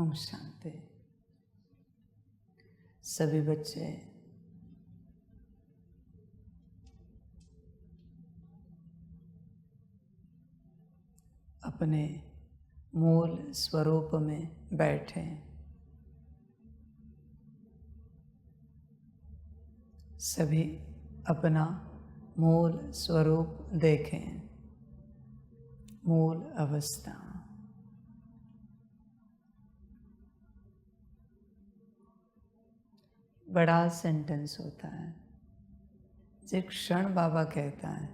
ओम शांति। सभी बच्चे अपने मूल स्वरूप में बैठे, सभी अपना मूल स्वरूप देखें, मूल अवस्था। बड़ा सेंटेंस होता है, जिस क्षण बाबा कहता है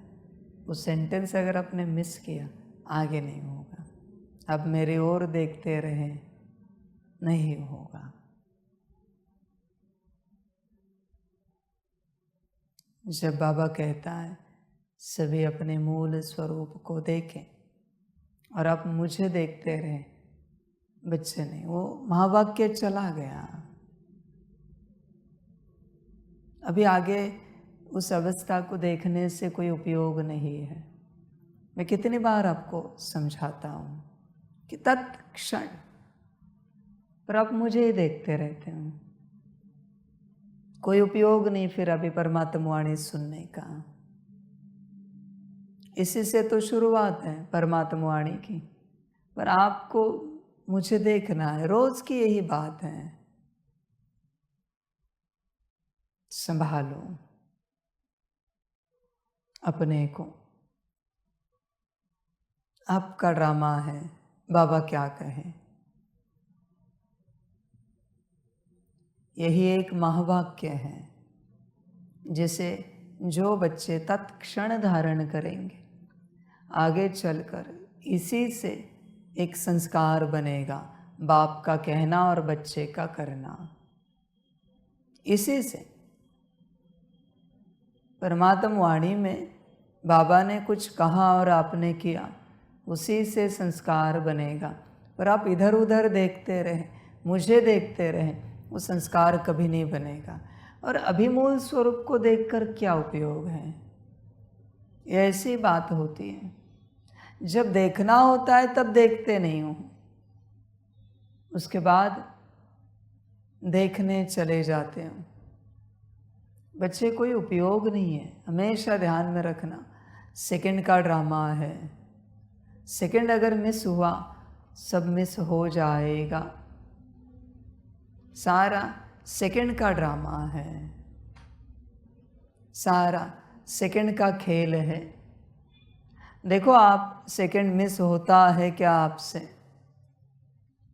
वो सेंटेंस अगर आपने मिस किया आगे नहीं होगा। अब मेरी ओर देखते रहे, नहीं होगा। जब बाबा कहता है सभी अपने मूल स्वरूप को देखें और आप मुझे देखते रहे, बच्चे नहीं, वो महावाक्य चला गया। अभी आगे उस अवस्था को देखने से कोई उपयोग नहीं है। मैं कितनी बार आपको समझाता हूँ कि तत्क्षण पर आप मुझे ही देखते रहते हो, कोई उपयोग नहीं फिर अभी परमात्मा वाणी सुनने का। इसी से तो शुरुआत है परमात्मा वाणी की, पर आपको मुझे देखना है, रोज की यही बात है। संभालो अपने को, आपका ड्रामा है। बाबा क्या कहे, यही एक महावाक्य है जिसे जो बच्चे तत्क्षण धारण करेंगे, आगे चलकर इसी से एक संस्कार बनेगा, बाप का कहना और बच्चे का करना। इसी से परमात्मा वाणी में बाबा ने कुछ कहा और आपने किया, उसी से संस्कार बनेगा। पर आप इधर उधर देखते रहे, मुझे देखते रहे, वो संस्कार कभी नहीं बनेगा। और अभिमूल स्वरूप को देखकर क्या उपयोग है? ये ऐसी बात होती है, जब देखना होता है तब देखते नहीं हो, उसके बाद देखने चले जाते हो। बच्चे कोई उपयोग नहीं है, हमेशा ध्यान में रखना। सेकंड का ड्रामा है, सेकंड अगर मिस हुआ सब मिस हो जाएगा। सारा सेकंड का ड्रामा है, सारा सेकंड का खेल है। देखो आप सेकंड मिस होता है क्या आपसे?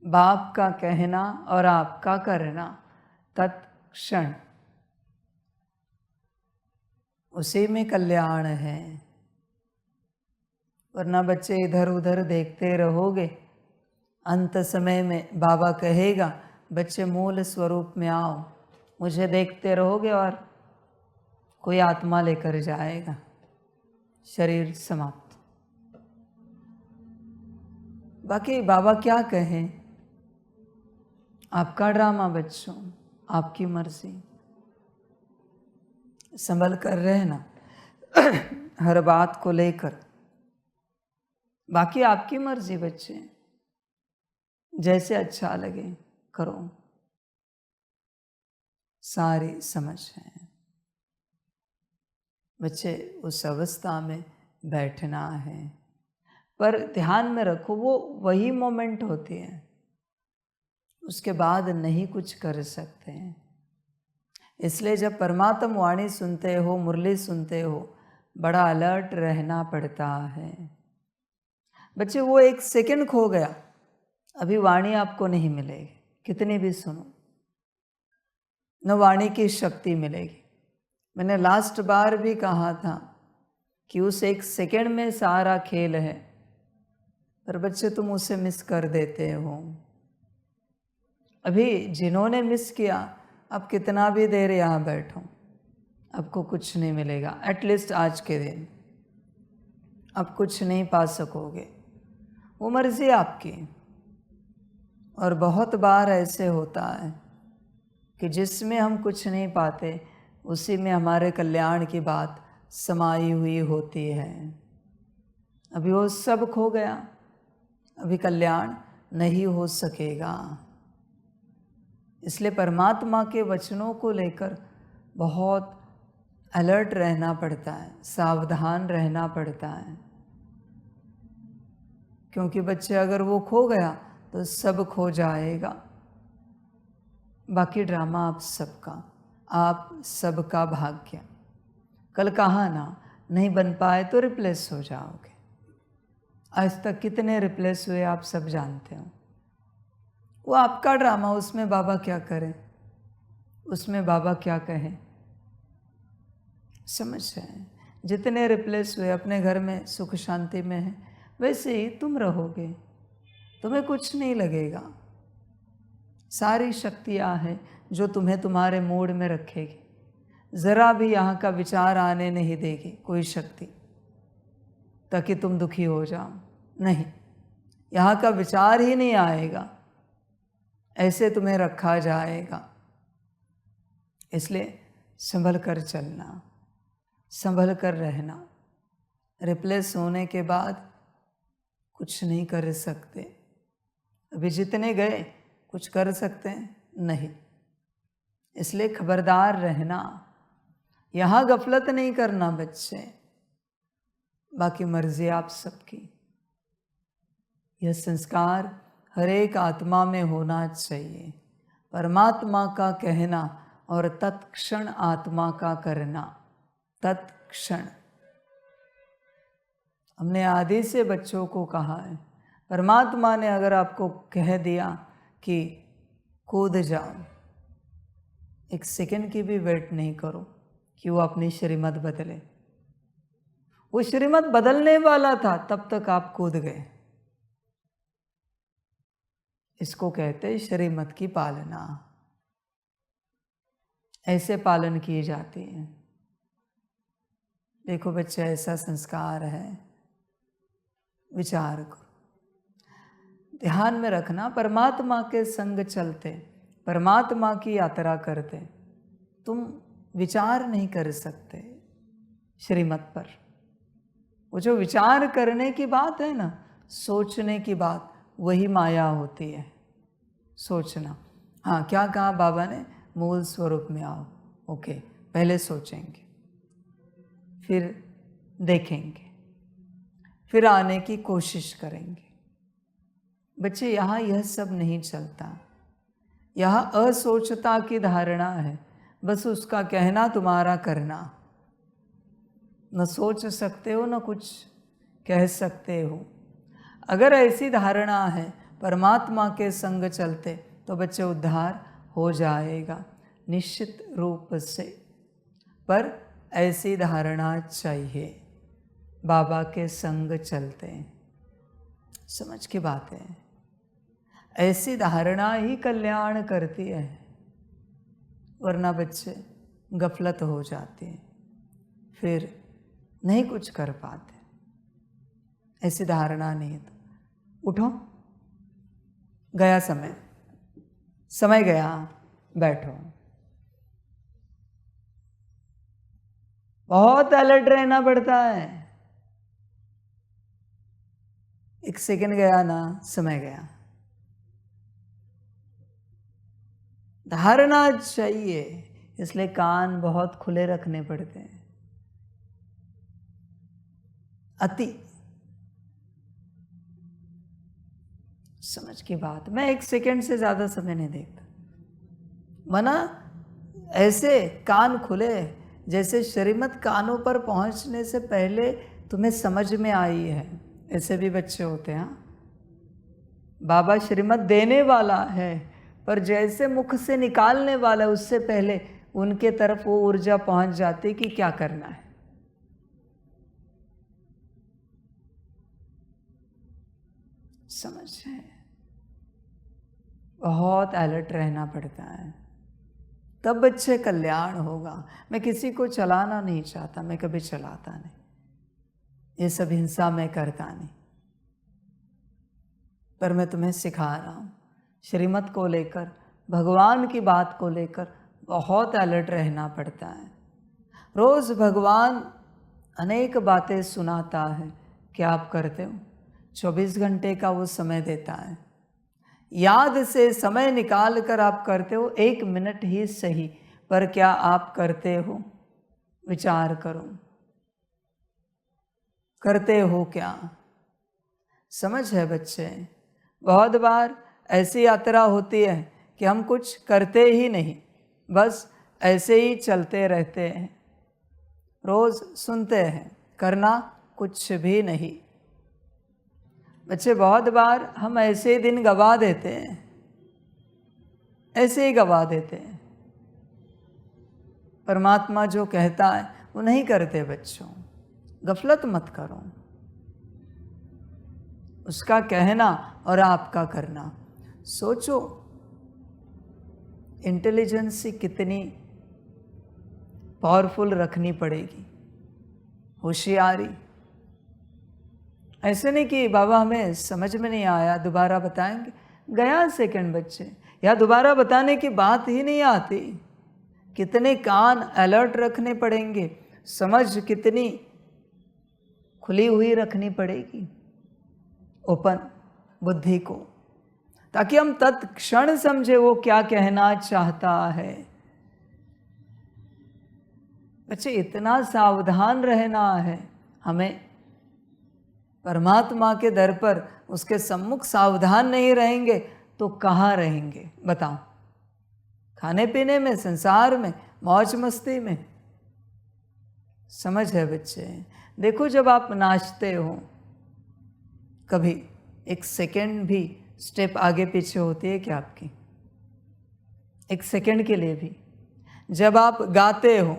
बाप का कहना और आपका करना तत्क्षण, उसी में कल्याण है। वरना बच्चे इधर उधर देखते रहोगे, अंत समय में बाबा कहेगा बच्चे मूल स्वरूप में आओ, मुझे देखते रहोगे और कोई आत्मा लेकर जाएगा, शरीर समाप्त। बाकी बाबा क्या कहें, आपका ड्रामा बच्चों, आपकी मर्जी। संभल कर रहना हर बात को लेकर, बाकी आपकी मर्जी बच्चे, जैसे अच्छा लगे करो। सारी समझ है बच्चे, उस अवस्था में बैठना है। पर ध्यान में रखो वो वही मोमेंट होती है, उसके बाद नहीं कुछ कर सकते हैं। इसलिए जब परमात्मा वाणी सुनते हो, मुरली सुनते हो, बड़ा अलर्ट रहना पड़ता है। बच्चे वो एक सेकंड खो गया, अभी वाणी आपको नहीं मिलेगी, कितनी भी सुनो, न वाणी की शक्ति मिलेगी। मैंने लास्ट बार भी कहा था कि उस एक सेकंड में सारा खेल है, पर बच्चे तुम उसे मिस कर देते हो। अभी जिन्होंने मिस किया, अब कितना भी देर यहाँ बैठो, आपको कुछ नहीं मिलेगा। एटलीस्ट आज के दिन आप कुछ नहीं पा सकोगे, वो मर्जी आपकी। और बहुत बार ऐसे होता है कि जिसमें हम कुछ नहीं पाते, उसी में हमारे कल्याण की बात समाई हुई होती है। अभी वो सब खो गया, अभी कल्याण नहीं हो सकेगा। इसलिए परमात्मा के वचनों को लेकर बहुत अलर्ट रहना पड़ता है, सावधान रहना पड़ता है, क्योंकि बच्चे अगर वो खो गया तो सब खो जाएगा। बाकी ड्रामा आप सबका, आप सबका भाग्य। कल कहा ना, नहीं बन पाए तो रिप्लेस हो जाओगे। आज तक कितने रिप्लेस हुए आप सब जानते हो। वो आपका ड्रामा, उसमें बाबा क्या करें, उसमें बाबा क्या कहें, समझ रहे? जितने रिप्लेस हुए अपने घर में सुख शांति में है, वैसे ही तुम रहोगे, तुम्हें कुछ नहीं लगेगा। सारी शक्तियाँ हैं जो तुम्हें तुम्हारे मूड में रखेगी, ज़रा भी यहाँ का विचार आने नहीं देगी कोई शक्ति ताकि तुम दुखी हो जाओ। नहीं, यहाँ का विचार ही नहीं आएगा, ऐसे तुम्हें रखा जाएगा। इसलिए संभल कर चलना, संभल कर रहना। रिप्लेस होने के बाद कुछ नहीं कर सकते। अभी जितने गए कुछ कर सकते हैं? नहीं। इसलिए खबरदार रहना, यहाँ गफलत नहीं करना बच्चे। बाकी मर्जी आप सबकी। यह संस्कार हर एक आत्मा में होना चाहिए। परमात्मा का कहना और तत्क्षण आत्मा का करना। तत्क्षण हमने आदि से बच्चों को कहा है, परमात्मा ने अगर आपको कह दिया कि कूद जाओ, एक सेकंड की भी वेट नहीं करो कि वो अपनी श्रीमत बदले। वो श्रीमत बदलने वाला था, तब तक आप कूद गए। इसको कहते हैं श्रीमत की पालना। ऐसे पालन की जाती है। देखो बच्चे, ऐसा संस्कार है, विचार को ध्यान में रखना। परमात्मा के संग चलते, परमात्मा की यात्रा करते, तुम विचार नहीं कर सकते श्रीमत पर। वो जो विचार करने की बात है ना, सोचने की बात, वही माया होती है। सोचना। हाँ, क्या कहा बाबा ने? मूल स्वरूप में आओ। ओके, पहले सोचेंगे, फिर देखेंगे, फिर आने की कोशिश करेंगे। बच्चे, यहाँ यह सब नहीं चलता। यहाँ असोचता की धारणा है, बस उसका कहना तुम्हारा करना। न सोच सकते हो न कुछ कह सकते हो। अगर ऐसी धारणा है परमात्मा के संग चलते, तो बच्चे उद्धार हो जाएगा निश्चित रूप से। पर ऐसी धारणा चाहिए, बाबा के संग चलते। समझ की बात है। ऐसी धारणा ही कल्याण करती है, वरना बच्चे गफलत हो जाते हैं, फिर नहीं कुछ कर पाते। ऐसी धारणा नहीं तो उठो, गया समय, समय गया, बैठो। बहुत अलर्ट रहना पड़ता है। एक सेकंड गया ना, समय गया। धारणा चाहिए, इसलिए कान बहुत खुले रखने पड़ते हैं। अति समझ की बात। मैं एक सेकंड से ज़्यादा समय नहीं देखता। मना ऐसे कान खुले जैसे श्रीमत कानों पर पहुंचने से पहले तुम्हें समझ में आई है। ऐसे भी बच्चे होते हैं। बाबा श्रीमत देने वाला है, पर जैसे मुख से निकालने वाला, उससे पहले उनके तरफ वो ऊर्जा पहुंच जाती कि क्या करना है। समझ है? बहुत अलर्ट रहना पड़ता है, तब बच्चे कल्याण होगा। मैं किसी को चलाना नहीं चाहता, मैं कभी चलाता नहीं। ये सब हिंसा मैं करता नहीं, पर मैं तुम्हें सिखा रहा हूँ। श्रीमत को लेकर, भगवान की बात को लेकर बहुत अलर्ट रहना पड़ता है। रोज़ भगवान अनेक बातें सुनाता है। क्या आप करते हो? 24 घंटे का वो समय देता है। याद से समय निकाल कर आप करते हो, 1 मिनट ही सही, पर क्या आप करते हो? विचार करो, करते हो क्या? समझ है बच्चे? बहुत बार ऐसी यात्रा होती है कि हम कुछ करते ही नहीं, बस ऐसे ही चलते रहते हैं, रोज सुनते हैं, करना कुछ भी नहीं। बच्चे बहुत बार हम ऐसे ही दिन गवा देते हैं, ऐसे ही गवा देते हैं। परमात्मा जो कहता है वो नहीं करते बच्चों, गफलत मत करो। उसका कहना और आपका करना, सोचो इंटेलिजेंस कितनी पावरफुल रखनी पड़ेगी, होशियारी। ऐसे नहीं कि बाबा हमें समझ में नहीं आया, दोबारा बताएंगे, गया सेकंड बच्चे, या दोबारा बताने की बात ही नहीं आती। कितने कान अलर्ट रखने पड़ेंगे, समझ कितनी खुली हुई रखनी पड़ेगी, ओपन बुद्धि को, ताकि हम तत्क्षण समझे वो क्या कहना चाहता है। बच्चे इतना सावधान रहना है हमें। परमात्मा के दर पर उसके सम्मुख सावधान नहीं रहेंगे तो कहाँ रहेंगे बताओ? खाने पीने में, संसार में, मौज मस्ती में। समझ है बच्चे? देखो जब आप नाचते हो, कभी 1 सेकेंड भी स्टेप आगे पीछे होती है क्या आपकी? 1 सेकेंड के लिए भी। जब आप गाते हो,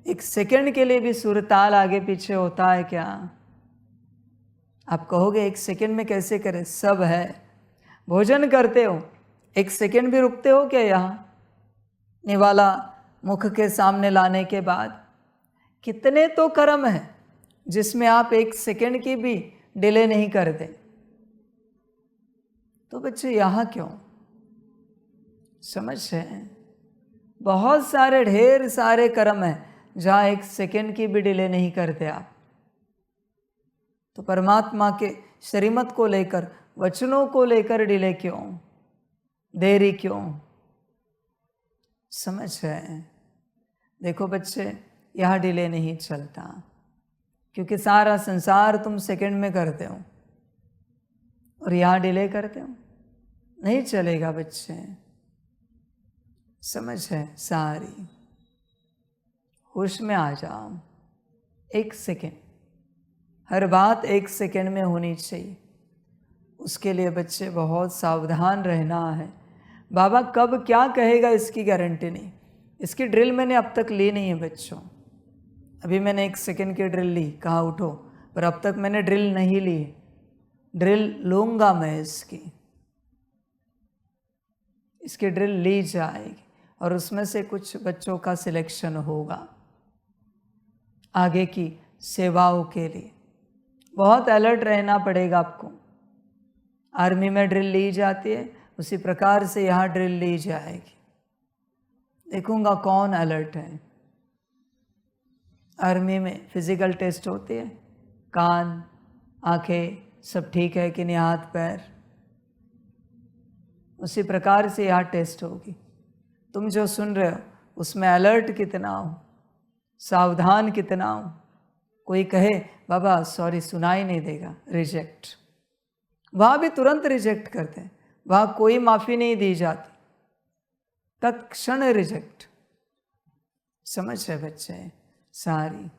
1 सेकेंड के लिए भी सुर ताल आगे पीछे होता है क्या? आप कहोगे 1 सेकेंड में कैसे करें? सब है। भोजन करते हो, 1 सेकेंड भी रुकते हो क्या? यहाँ निवाला मुख के सामने लाने के बाद कितने तो कर्म है जिसमें आप 1 सेकेंड की भी डिले नहीं करते। तो बच्चे यहाँ क्यों? समझ है? बहुत सारे, ढेर सारे कर्म है जहाँ 1 सेकेंड की भी डिले नहीं करते आप। तो परमात्मा के श्रीमत को लेकर, वचनों को लेकर डिले क्यों, देरी क्यों? समझ है? देखो बच्चे, यहाँ डिले नहीं चलता, क्योंकि सारा संसार तुम सेकंड में करते हो और यहाँ डिले करते हो, नहीं चलेगा बच्चे। समझ है? सारी होश में आ जाओ। 1 सेकेंड, हर बात 1 सेकेंड में होनी चाहिए। उसके लिए बच्चे बहुत सावधान रहना है। बाबा कब क्या कहेगा इसकी गारंटी नहीं। इसकी ड्रिल मैंने अब तक ली नहीं है बच्चों। अभी मैंने 1 सेकेंड की ड्रिल ली, कहा उठो, पर अब तक मैंने ड्रिल नहीं ली। ड्रिल लूँगा मैं इसकी ड्रिल ली जाएगी और उसमें से कुछ बच्चों का सिलेक्शन होगा आगे की सेवाओं के लिए। बहुत अलर्ट रहना पड़ेगा आपको। आर्मी में ड्रिल ली जाती है, उसी प्रकार से यहाँ ड्रिल ली जाएगी। देखूंगा कौन अलर्ट है। आर्मी में फिजिकल टेस्ट होती है, कान, आंखें सब ठीक है कि नहीं, हाथ पैर, उसी प्रकार से यहाँ टेस्ट होगी। तुम जो सुन रहे हो उसमें अलर्ट कितना हो, सावधान कितना हो। कोई कहे बाबा सॉरी सुनाई नहीं देगा, रिजेक्ट। वहाँ भी तुरंत रिजेक्ट करते हैं, वहाँ कोई माफ़ी नहीं दी जाती, तत्क्षण रिजेक्ट। समझ है बच्चे? सारी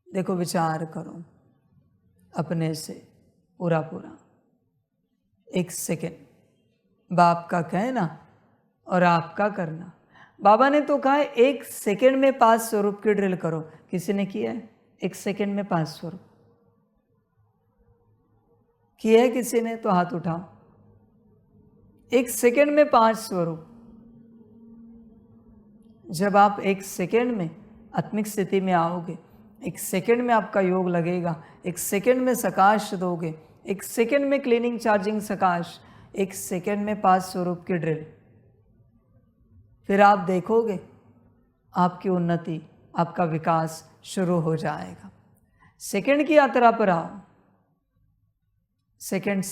देखो, विचार करो अपने से पूरा 1 सेकेंड बाप का कहना और आपका करना। बाबा ने तो कहा है 1 सेकेंड में 5 स्वरूप की ड्रिल करो। किसी ने किया है 1 सेकेंड में 5 स्वरूप? किया है किसी ने? तो हाथ उठाओ। 1 सेकेंड में 5 स्वरूप। जब आप 1 सेकेंड में आत्मिक स्थिति में आओगे, 1 सेकेंड में आपका योग लगेगा, 1 सेकेंड में सकाश दोगे, 1 सेकेंड में क्लीनिंग चार्जिंग सकाश, 1 सेकेंड में 5 स्वरूप की ड्रिल, फिर आप देखोगे आपकी उन्नति, आपका विकास शुरू हो जाएगा। सेकेंड की यात्रा पर आओ। सेकेंड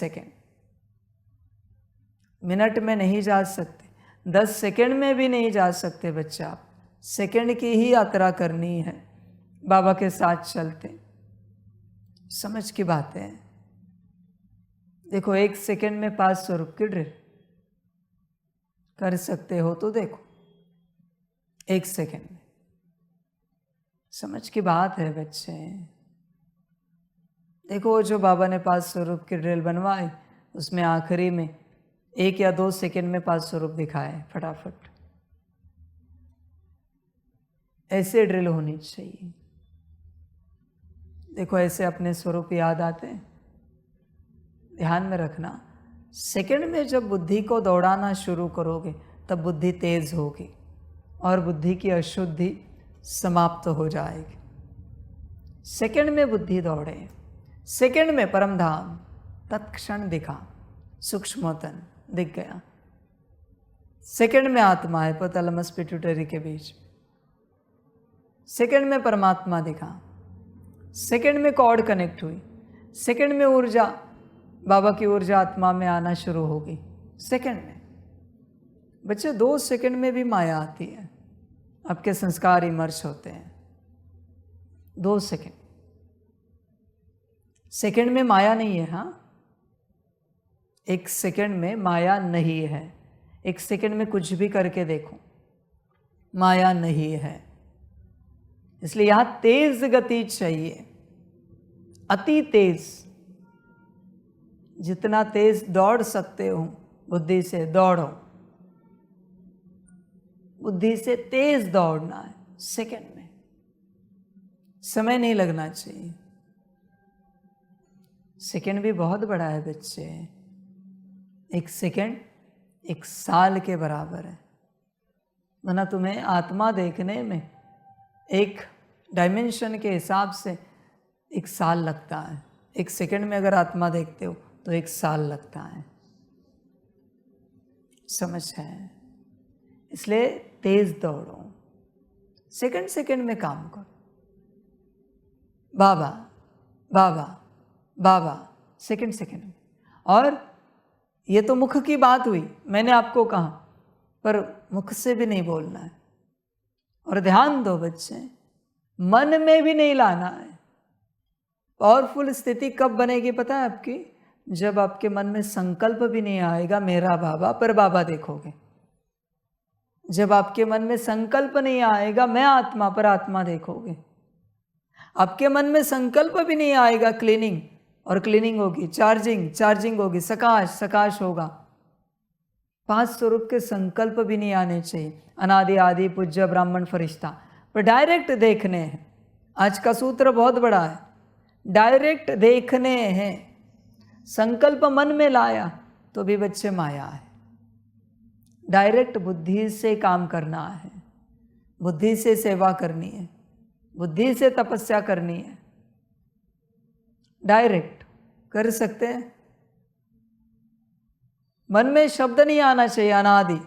मिनट में नहीं जा सकते, 10 सेकंड में भी नहीं जा सकते बच्चे। आप सेकंड की ही यात्रा करनी है, बाबा के साथ चलते। समझ की बात है। देखो 1 सेकंड में 500 रुपये की ड्रिल कर सकते हो तो देखो 1 सेकंड में। समझ की बात है बच्चे। देखो जो बाबा ने 500 रुपये की ड्रिल बनवाई, उसमें आखिरी में 1 या 2 सेकंड में 500 रुपये दिखाए फटाफट। ऐसे ड्रिल होनी चाहिए। देखो ऐसे अपने स्वरूप याद आते हैं। ध्यान में रखना, सेकंड में जब बुद्धि को दौड़ाना शुरू करोगे तब बुद्धि तेज होगी और बुद्धि की अशुद्धि समाप्त हो जाएगी। सेकंड में बुद्धि दौड़े, सेकंड में परमधाम तत्क्षण दिखा, सूक्ष्मतन दिख गया। सेकंड में आत्मा है हिपोथैलेमस पिट्यूटरी के बीच, सेकंड में परमात्मा दिखा, सेकंड में कॉर्ड कनेक्ट हुई, सेकंड में ऊर्जा, बाबा की ऊर्जा आत्मा में आना शुरू होगी। सेकंड में बच्चे 2 सेकंड में भी माया आती है, आपके संस्कार इमर्श होते हैं। 2 सेकंड, सेकंड में माया नहीं है। हाँ, 1 सेकंड में माया नहीं है। 1 सेकंड में कुछ भी करके देखो, माया नहीं है। इसलिए यहां तेज गति चाहिए, अति तेज। जितना तेज दौड़ सकते हो बुद्धि से दौड़ो, बुद्धि से तेज दौड़ना है। सेकंड में समय नहीं लगना चाहिए। सेकंड भी बहुत बड़ा है बच्चे। 1 सेकंड 1 साल के बराबर है। वरना तुम्हें आत्मा देखने में एक डायमेंशन के हिसाब से 1 साल लगता है। 1 सेकंड में अगर आत्मा देखते हो तो 1 साल लगता है। समझ है? इसलिए तेज दौड़ो, सेकंड सेकंड में काम करो। बाबा बाबा बाबा, सेकंड सेकंड में। और ये तो मुख की बात हुई, मैंने आपको कहा, पर मुख से भी नहीं बोलना है। और ध्यान दो बच्चे, मन में भी नहीं लाना है। पावरफुल स्थिति कब बनेगी पता है आपकी? जब आपके मन में संकल्प भी नहीं आएगा मेरा बाबा, पर बाबा देखोगे। जब आपके मन में संकल्प नहीं आएगा मैं आत्मा, पर आत्मा देखोगे। आपके मन में संकल्प भी नहीं आएगा क्लीनिंग, और क्लीनिंग होगी, चार्जिंग होगी, सकाश होगा। 5 स्वरूप के संकल्प भी नहीं आने चाहिए। अनादि आदि पूज्य ब्राह्मण फरिश्ता, पर डायरेक्ट देखने हैं। आज का सूत्र बहुत बड़ा है, डायरेक्ट देखने हैं। संकल्प मन में लाया तो भी बच्चे माया है। डायरेक्ट बुद्धि से काम करना है, बुद्धि से सेवा करनी है, बुद्धि से तपस्या करनी है। डायरेक्ट कर सकते हैं। मन में शब्द नहीं आना चाहिए अनादि,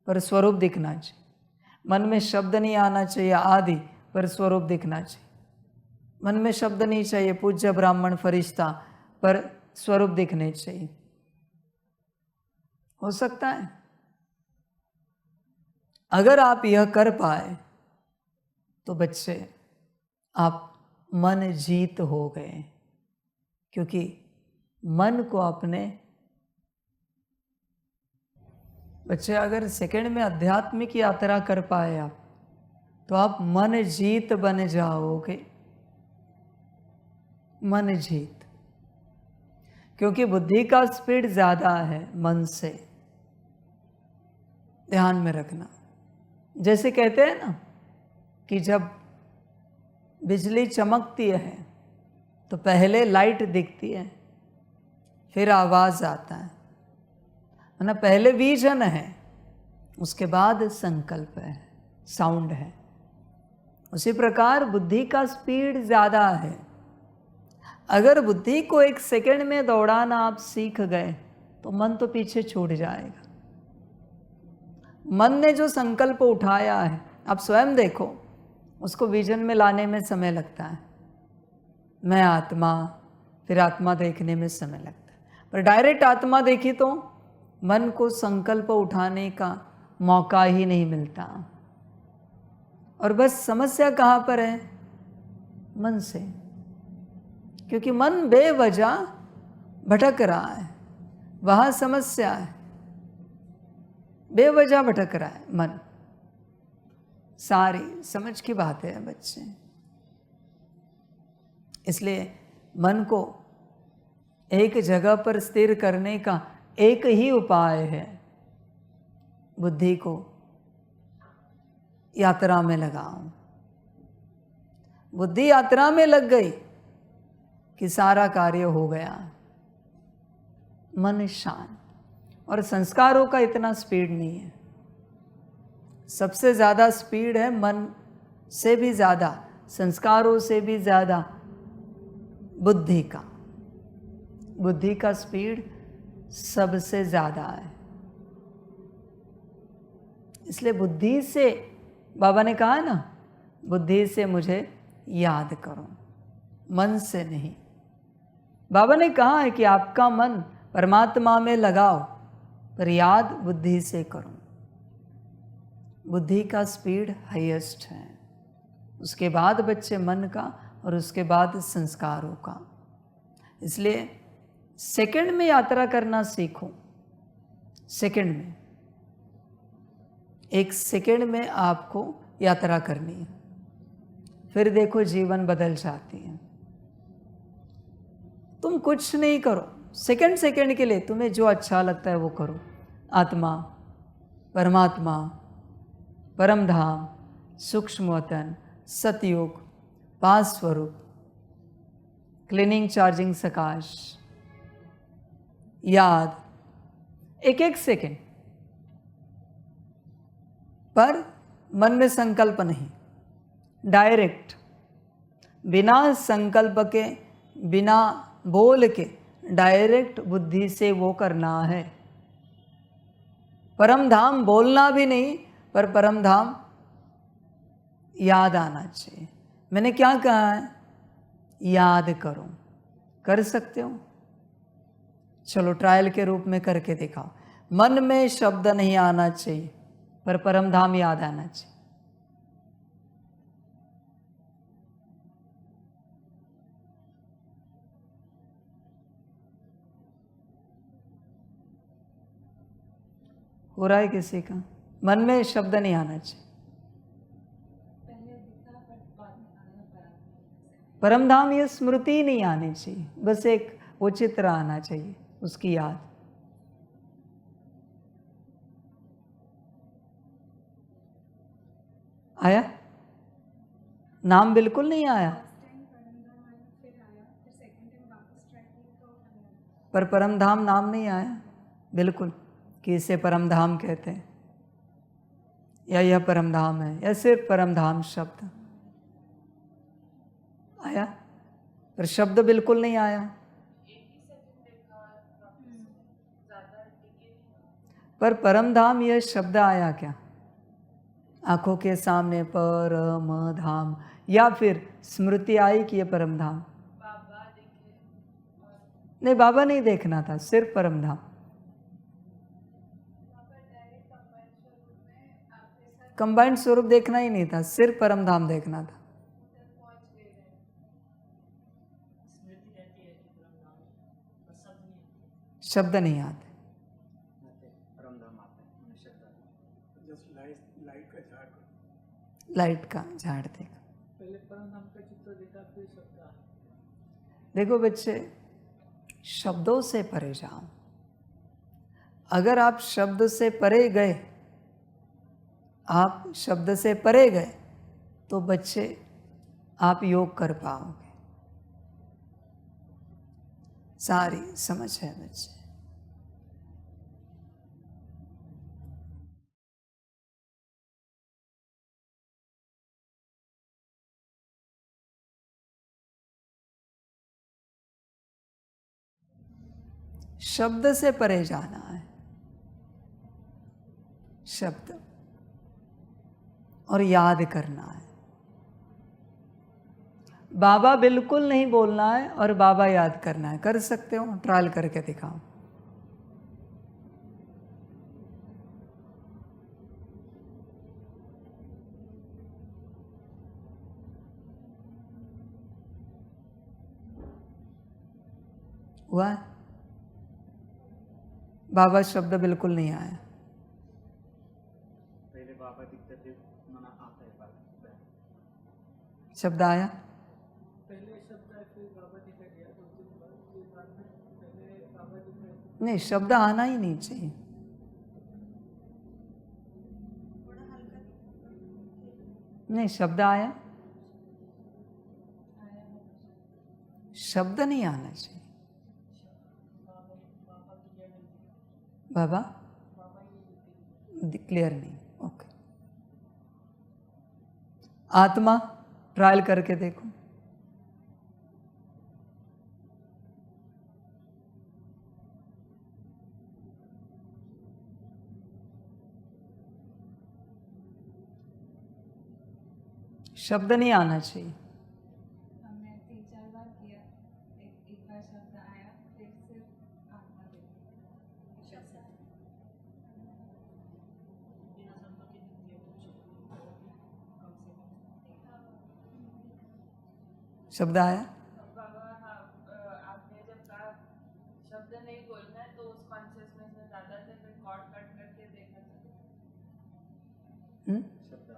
पर स्वरूप दिखना चाहिए। मन में शब्द नहीं आना चाहिए आदि, पर स्वरूप दिखना चाहिए। मन में शब्द नहीं चाहिए पूज्य ब्राह्मण फरिश्ता, पर स्वरूप दिखने चाहिए। हो सकता है? अगर आप यह कर पाए तो बच्चे आप मन जीत हो गए, क्योंकि मन को अपने बच्चे अगर सेकंड में आध्यात्मिक यात्रा कर पाए आप, तो आप मन जीत बन जाओगे। मन जीत, क्योंकि बुद्धि का स्पीड ज्यादा है मन से। ध्यान में रखना। जैसे कहते हैं ना कि जब बिजली चमकती है तो पहले लाइट दिखती है, फिर आवाज आता है ना। पहले विजन है, उसके बाद संकल्प है, साउंड है। उसी प्रकार बुद्धि का स्पीड ज्यादा है। अगर बुद्धि को 1 सेकंड में दौड़ाना आप सीख गए तो मन तो पीछे छूट जाएगा। मन ने जो संकल्प उठाया है, आप स्वयं देखो, उसको विजन में लाने में समय लगता है। मैं आत्मा, फिर आत्मा देखने में समय लगता है। पर डायरेक्ट आत्मा देखी तो मन को संकल्प उठाने का मौका ही नहीं मिलता। और बस समस्या कहाँ पर है? मन से। क्योंकि मन बेवजह भटक रहा है, वहाँ समस्या है। बेवजह भटक रहा है मन। सारी समझ की बात है बच्चे। इसलिए मन को एक जगह पर स्थिर करने का एक ही उपाय है, बुद्धि को यात्रा में लगाओ। बुद्धि यात्रा में लग गई कि सारा कार्य हो गया। मन शांत। और संस्कारों का इतना स्पीड नहीं है। सबसे ज़्यादा स्पीड है मन से भी ज़्यादा, संस्कारों से भी ज़्यादा बुद्धि का। बुद्धि का स्पीड सबसे ज़्यादा है। इसलिए बुद्धि से, बाबा ने कहा ना, बुद्धि से मुझे याद करो, मन से नहीं। बाबा ने कहा है कि आपका मन परमात्मा में लगाओ, पर याद बुद्धि से करो। बुद्धि का स्पीड हाईएस्ट है, उसके बाद बच्चे मन का, और उसके बाद संस्कारों का। इसलिए सेकंड में यात्रा करना सीखो। सेकंड में, एक सेकंड में आपको यात्रा करनी है। फिर देखो जीवन बदल जाती है। तुम कुछ नहीं करो, सेकंड सेकंड के लिए तुम्हें जो अच्छा लगता है वो करो। आत्मा, परमात्मा, परम धाम, सूक्ष्म वतन, सतयुग, पास स्वरूप, क्लीनिंग चार्जिंग सकाश, याद, एक एक सेकंड। पर मन में संकल्प नहीं, डायरेक्ट, बिना संकल्प के, बिना बोल के, डायरेक्ट बुद्धि से वो करना है। परम धाम बोलना भी नहीं, पर परम धाम याद आना चाहिए। मैंने क्या कहा है? याद करो। कर सकते हो? चलो ट्रायल के रूप में करके दिखाओ। मन में शब्द नहीं आना चाहिए, पर परम धाम याद आना चाहिए। हो रहा है किसी का? मन में शब्द नहीं आना चाहिए। परम धाम ये स्मृति नहीं आनी चाहिए, बस एक वो चित्र आना चाहिए, उसकी याद। आया? नाम बिल्कुल नहीं आया, पर परम धाम नाम नहीं आया बिल्कुल कि इसे परम धाम कहते हैं, या यह परम धाम है, या सिर्फ परम धाम शब्द आया, पर शब्द बिल्कुल नहीं आया। पर परम धाम यह शब्द आया क्या? आंखों के सामने परम धाम, या फिर स्मृति आई कि यह परम धाम? नहीं, बाबा नहीं देखना था, सिर्फ परम धाम। कंबाइंड स्वरूप देखना ही नहीं था, सिर्फ परम धाम देखना था। शब्द नहीं आते। लाइट का झाड़ देखा, पहले परम धाम का चित्र देखा, फिर शब्द। देखो बच्चे, शब्दों से परे जाओ। अगर आप शब्द से परे गए, आप शब्द से परे गए, तो बच्चे आप योग कर पाओगे। सारी समझ है बच्चे। शब्द से परे जाना है, शब्द, और याद करना है। बाबा बिल्कुल नहीं बोलना है और बाबा याद करना है। कर सकते हो? ट्रायल करके दिखाओ। हुआ है? बाबा शब्द बिल्कुल नहीं आया। पहले बाबा दिखते थे, मना आता है बात। शब्द आया? पहले शब्द आया, फिर बाबा दिखा गया, तो उसके बाद ये बात में पहले बाबा दिखा। नहीं, शब्द आना ही नहीं चाहिए। नहीं, शब्द आया? शब्द नहीं आना चाहिए। बाबा क्लियर नहीं। ओके, आत्मा ट्रायल करके देखो। शब्द नहीं आना चाहिए। हमने 3-4 बार किया, एक बार शब्द आया, फिर सिर्फ आत्मा देखी। शब्द आया? बाबा हाँ, आपने जब कहा शब्द नहीं बोलना है तो उस कॉन्शियसनेस में ज्यादा थे, फिर कॉर्ड कट करके देखा था। शब्द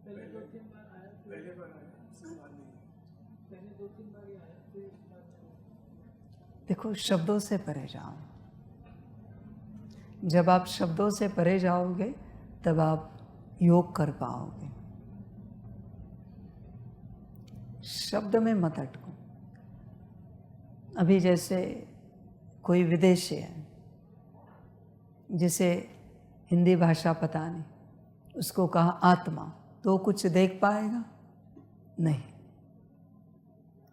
पहले 2-3 बार आया, पहले बार आया, उसके बाद नहीं। पहले 2-3 बार ही आया, फिर उसके बाद नहीं। देखो, शब्दों से परे जाओ। जब आप शब्दों से परे जाओगे तब आप योग कर पाओगे। शब्द में मत अटको। अभी जैसे कोई विदेशी है जिसे हिंदी भाषा पता नहीं, उसको कहा आत्मा, तो कुछ देख पाएगा नहीं।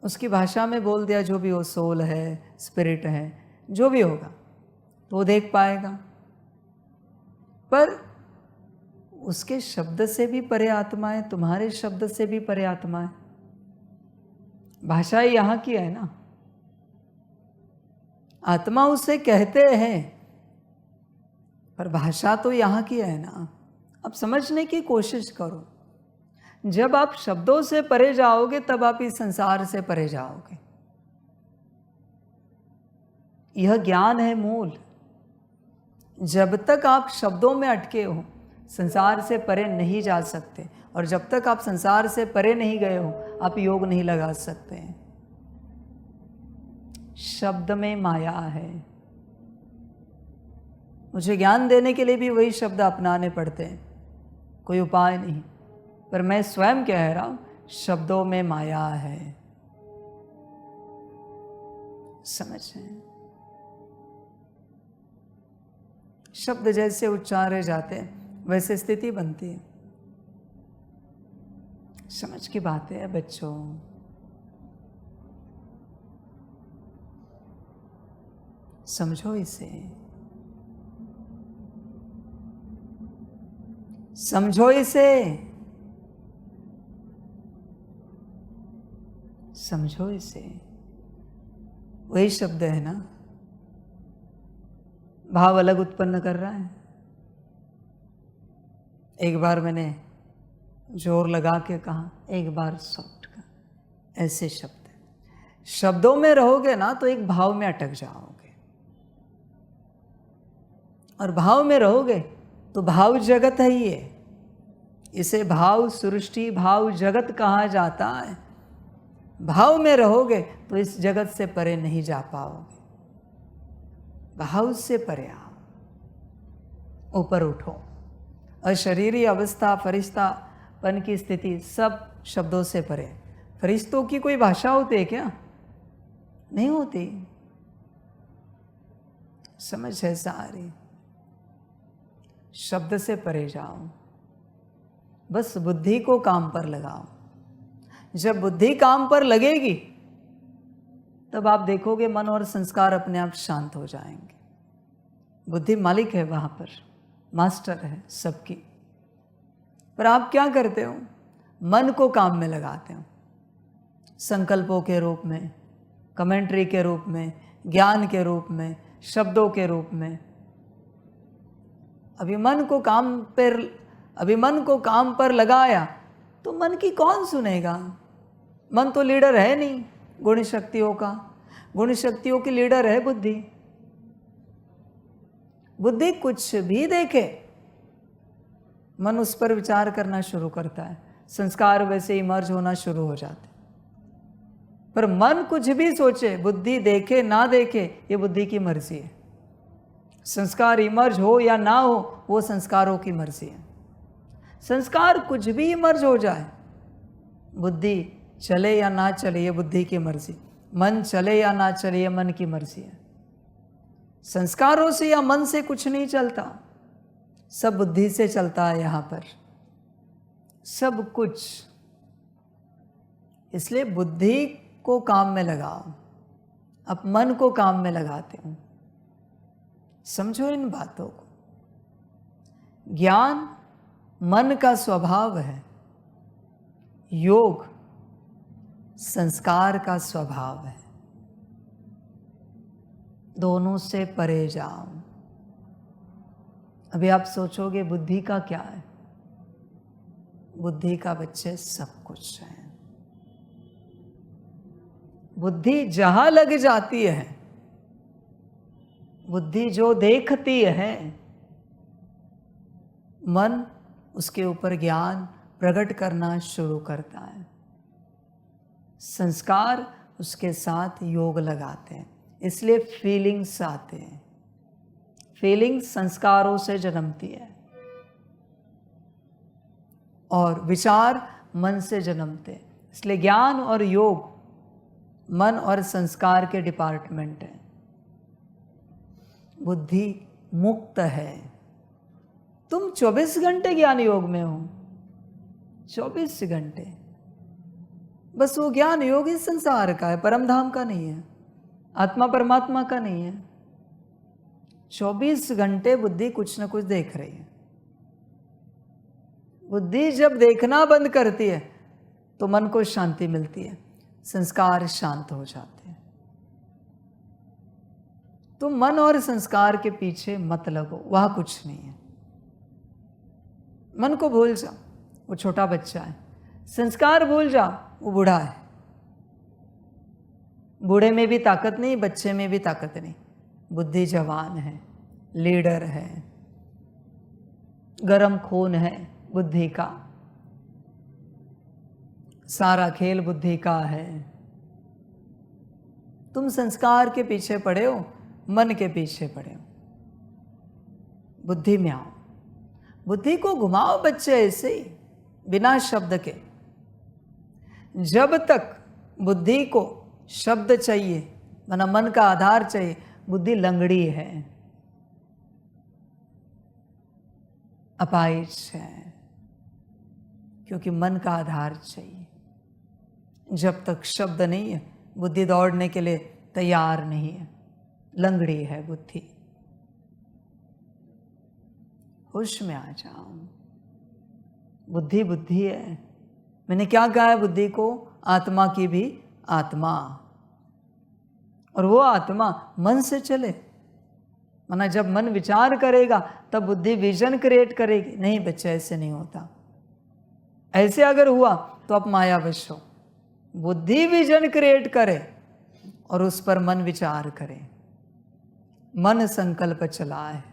उसकी भाषा में बोल दिया जो भी हो, सोल है, स्पिरिट है, जो भी होगा तो वो देख पाएगा। पर उसके शब्द से भी परे आत्मा है, तुम्हारे शब्द से भी परे आत्मा है। भाषा ही यहाँ की है ना, आत्मा उसे कहते हैं, पर भाषा तो यहाँ की है ना। अब समझने की कोशिश करो। जब आप शब्दों से परे जाओगे तब आप इस संसार से परे जाओगे। यह ज्ञान है मूल। जब तक आप शब्दों में अटके हो, संसार से परे नहीं जा सकते, और जब तक आप संसार से परे नहीं गए हो, आप योग नहीं लगा सकते हैं। शब्द में माया है। मुझे ज्ञान देने के लिए भी वही शब्द अपनाने पड़ते हैं, कोई उपाय नहीं। पर मैं स्वयं कह रहा हूं, शब्दों में माया है। समझें? शब्द जैसे उच्चारे जाते हैं वैसे स्थिति बनती है। समझ की बात है बच्चों। समझो इसे, समझो इसे, समझो इसे। वही शब्द है ना, भाव अलग उत्पन्न कर रहा है। एक बार मैंने जोर लगा के कहा, एक बार सॉफ्ट का, ऐसे शब्द है। शब्दों में रहोगे ना तो एक भाव में अटक जाओगे, और भाव में रहोगे तो भाव जगत है ये। इसे भाव सृष्टि, भाव जगत कहा जाता है। भाव में रहोगे तो इस जगत से परे नहीं जा पाओगे। भाव से परे आओ, ऊपर उठो। अशरीरी अवस्था, फरिश्तापन की स्थिति, सब शब्दों से परे। फरिश्तों की कोई भाषा होती है क्या? नहीं होती। समझ है सारी। शब्द से परे जाओ, बस बुद्धि को काम पर लगाओ। जब बुद्धि काम पर लगेगी तब आप देखोगे मन और संस्कार अपने आप शांत हो जाएंगे। बुद्धि मालिक है, वहां पर मास्टर है सबकी। पर आप क्या करते हो? मन को काम में लगाते हो, संकल्पों के रूप में, कमेंट्री के रूप में, ज्ञान के रूप में, शब्दों के रूप में। अभी मन को काम पर लगाया तो मन की कौन सुनेगा? मन तो लीडर है नहीं गुण शक्तियों का। गुण शक्तियों की लीडर है बुद्धि। बुद्धि कुछ भी देखे, मन उस पर विचार करना शुरू करता है, संस्कार वैसे इमर्ज होना शुरू हो जाते। पर मन कुछ भी सोचे, बुद्धि देखे ना देखे, ये बुद्धि की मर्जी है। संस्कार इमर्ज हो या ना हो, वो संस्कारों की मर्जी है। संस्कार कुछ भी इमर्ज हो जाए, बुद्धि चले या ना चले, ये बुद्धि की मर्जी। मन चले या ना चले, ये मन की मर्जी है। संस्कारों से या मन से कुछ नहीं चलता, सब बुद्धि से चलता है यहाँ पर, सब कुछ। इसलिए बुद्धि को काम में लगाओ, अब मन को काम में लगाते हो। समझो इन बातों को। ज्ञान मन का स्वभाव है, योग संस्कार का स्वभाव है। दोनों से परे जाओ। अभी आप सोचोगे बुद्धि का क्या है? बुद्धि का बच्चे सब कुछ है। बुद्धि जहां लग जाती है, बुद्धि जो देखती है, मन उसके ऊपर ज्ञान प्रकट करना शुरू करता है। संस्कार उसके साथ योग लगाते हैं, इसलिए फीलिंग्स आते हैं। फीलिंग्स संस्कारों से जन्मती है और विचार मन से जन्मते हैं। इसलिए ज्ञान और योग मन और संस्कार के डिपार्टमेंट हैं। बुद्धि मुक्त है। तुम 24 घंटे ज्ञान योग में हो, 24 घंटे। बस वो ज्ञान योग इस संसार का है, परम धाम का नहीं है, आत्मा परमात्मा का नहीं है। 24 घंटे बुद्धि कुछ न कुछ देख रही है। बुद्धि जब देखना बंद करती है तो मन को शांति मिलती है, संस्कार शांत हो जाते हैं। तुम मन और संस्कार के पीछे मत लगो, वहां कुछ नहीं है। मन को भूल जाओ, वो छोटा बच्चा है। संस्कार भूल जाओ, वो बूढ़ा है। बूढ़े में भी ताकत नहीं, बच्चे में भी ताकत नहीं। बुद्धि जवान है, लीडर है, गरम खून है बुद्धि का। सारा खेल बुद्धि का है। तुम संस्कार के पीछे पड़े हो, मन के पीछे पड़े हो। बुद्धि में आओ, बुद्धि को घुमाओ बच्चे ऐसे ही, बिना शब्द के। जब तक बुद्धि को शब्द चाहिए, माना मन का आधार चाहिए, बुद्धि लंगड़ी है, अपाहिज है, क्योंकि मन का आधार चाहिए। जब तक शब्द नहीं है, बुद्धि दौड़ने के लिए तैयार नहीं है, लंगड़ी है बुद्धि। होश में आ जाओ। बुद्धि बुद्धि है। मैंने क्या कहा है बुद्धि को? आत्मा की भी आत्मा। और वो आत्मा मन से चले, माना जब मन विचार करेगा तब बुद्धि विजन क्रिएट करेगी। नहीं बच्चे, ऐसे नहीं होता। ऐसे अगर हुआ तो आप मायावश हो। बुद्धि विजन क्रिएट करे और उस पर मन विचार करे। मन संकल्प चलाए,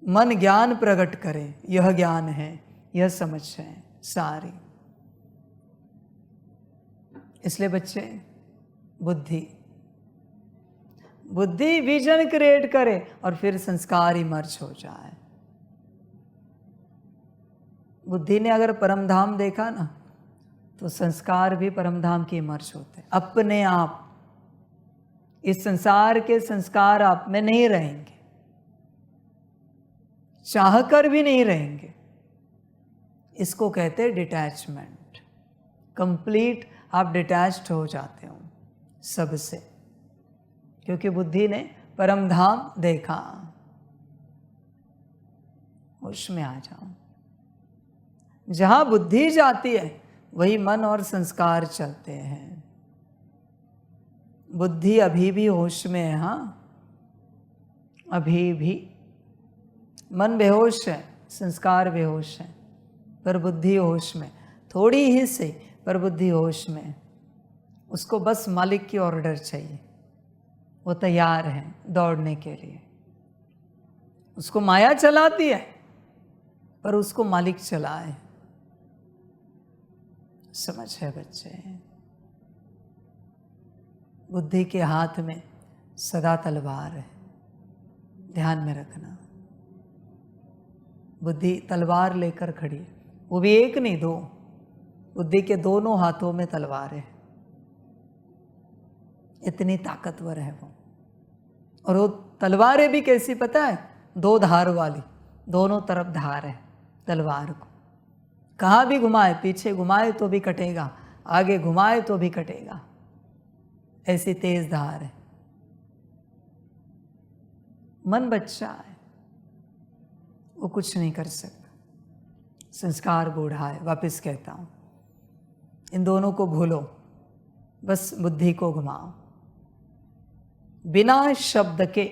मन ज्ञान प्रकट करे। यह ज्ञान है, यह समझ है सारी। इसलिए बच्चे, बुद्धि बुद्धि विजन क्रिएट करे और फिर संस्कार इमर्ज हो जाए। बुद्धि ने अगर परमधाम देखा ना, तो संस्कार भी परमधाम के इमर्ज होते हैं अपने आप। इस संसार के संस्कार आप में नहीं रहेंगे, चाहकर भी नहीं रहेंगे। इसको कहते हैं डिटैचमेंट। कंप्लीट आप डिटैच्ड हो जाते हो सबसे, क्योंकि बुद्धि ने परमधाम देखा। होश में आ जाओ। जहां बुद्धि जाती है वही मन और संस्कार चलते हैं। बुद्धि अभी भी होश में है। हाँ, अभी भी मन बेहोश है, संस्कार बेहोश है, पर बुद्धि होश में। थोड़ी ही से, पर बुद्धि होश में। उसको बस मालिक की ऑर्डर चाहिए। वो तैयार है दौड़ने के लिए। उसको माया चलाती है पर उसको मालिक चलाए। समझ है बच्चे? बुद्धि के हाथ में सदा तलवार है, ध्यान में रखना। बुद्धि तलवार लेकर खड़ी है, वो भी एक नहीं दो, बुद्धि के दोनों हाथों में तलवार है। इतनी ताकतवर है वो। और वो तलवारें भी कैसी पता है? 2 धार वाली, दोनों तरफ धार है तलवार को। कहाँ भी घुमाए, पीछे घुमाए तो भी कटेगा, आगे घुमाए तो भी कटेगा, ऐसी तेज धार है। मन बच्चा है, वो कुछ नहीं कर सकता। संस्कार बूढ़ा है। वापस कहता हूं, इन दोनों को भूलो, बस बुद्धि को घुमाओ बिना शब्द के।